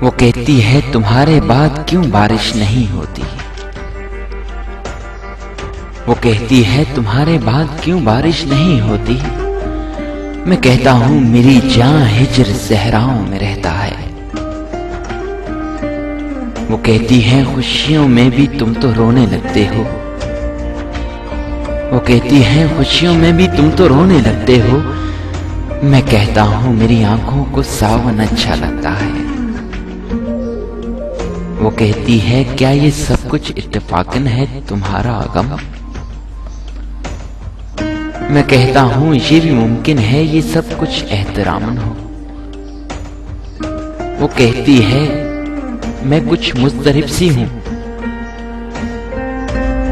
वो कहती है तुम्हारे बाद क्यों बारिश नहीं होती। वो कहती है तुम्हारे बाद क्यों बारिश नहीं होती। मैं कहता हूं मेरी जान हिज्र सहराओं में रहता है। वो कहती है खुशियों में भी तुम तो रोने लगते हो। वो कहती है खुशियों में भी तुम तो रोने लगते हो। मैं कहता हूं मेरी आंखों को सावन अच्छा लगता है। वो कहती है क्या ये सब कुछ इत्तेफाकन है तुम्हारा गम। मैं कहता हूं ये भी मुमकिन है ये सब कुछ एहतरामन हो। वो कहती है मैं कुछ मुस्तरिब सी हूं।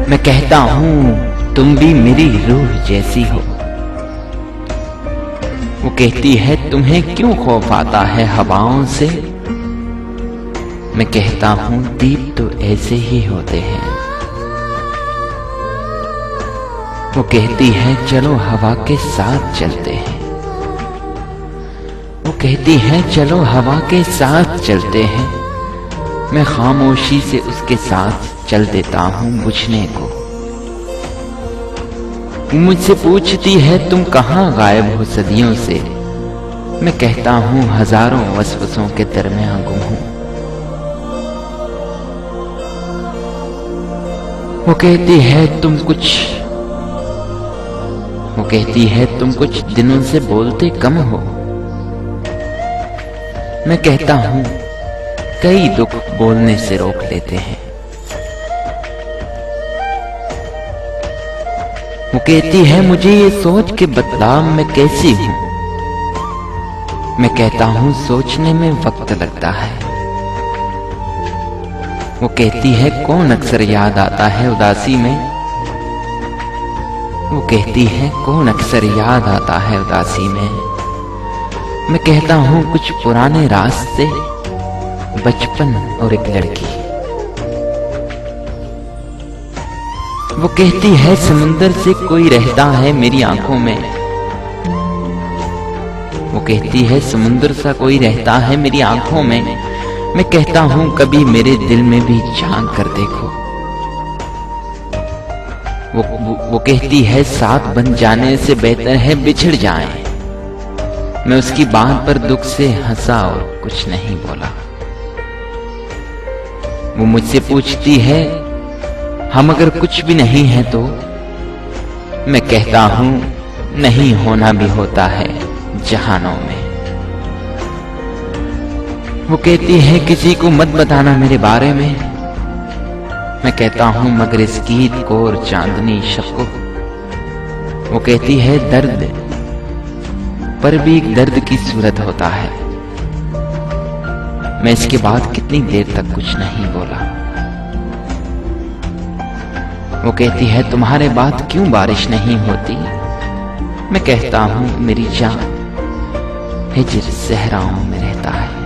मैं कहता हूं तुम भी मेरी रूह जैसी हो। वो कहती है तुम्हें क्यों खौफ आता है हवाओं से। मैं कहता हूं दीप तो ऐसे ही होते हैं। वो कहती है चलो हवा के साथ चलते हैं। वो कहती है चलो हवा के साथ चलते हैं। मैं खामोशी से उसके साथ चल देता हूं बुझने को। वो मुझसे पूछती है तुम कहां गायब हो सदियों से। मैं कहता हूं हजारों वसवसों के दरमियान गुम हूं। वो कहती है तुम कुछ दिनों से बोलते कम हो। मैं कहता हूं कई दुख बोलने से रोक लेते हैं। वो कहती है मुझे ये सोच के बदलाव में कैसी हूं। मैं कहता हूं सोचने में वक्त लगता है। वो कहती है कौन अक्सर याद आता है उदासी में। वो कहती है कौन अक्सर याद आता है उदासी में। मैं कहता हूं कुछ पुराने रास्ते, बचपन और एक लड़की। वो कहती है समुंदर से कोई रहता है मेरी आंखों में। वो कहती है समुंदर सा कोई रहता है मेरी आंखों में। मैं कहता हूं कभी मेरे दिल में भी झांक कर देखो। वो कहती है साथ बन जाने से बेहतर है बिछड़ जाएं। मैं उसकी बात पर दुख से हंसा और कुछ नहीं बोला। वो मुझसे पूछती है हम अगर कुछ भी नहीं है तो। मैं कहता हूं नहीं होना भी होता है जहानों में। वो कहती है किसी को मत बताना मेरे बारे में। मैं कहता हूं मगर इस गीत को और चांदनी शब को। वो कहती है दर्द पर भी एक दर्द की सूरत होता है। मैं इसके बाद कितनी देर तक कुछ नहीं बोला। वो कहती है तुम्हारे बाद क्यों बारिश नहीं होती। मैं कहता हूं मेरी जान हिज्र सहराओं में रहता है।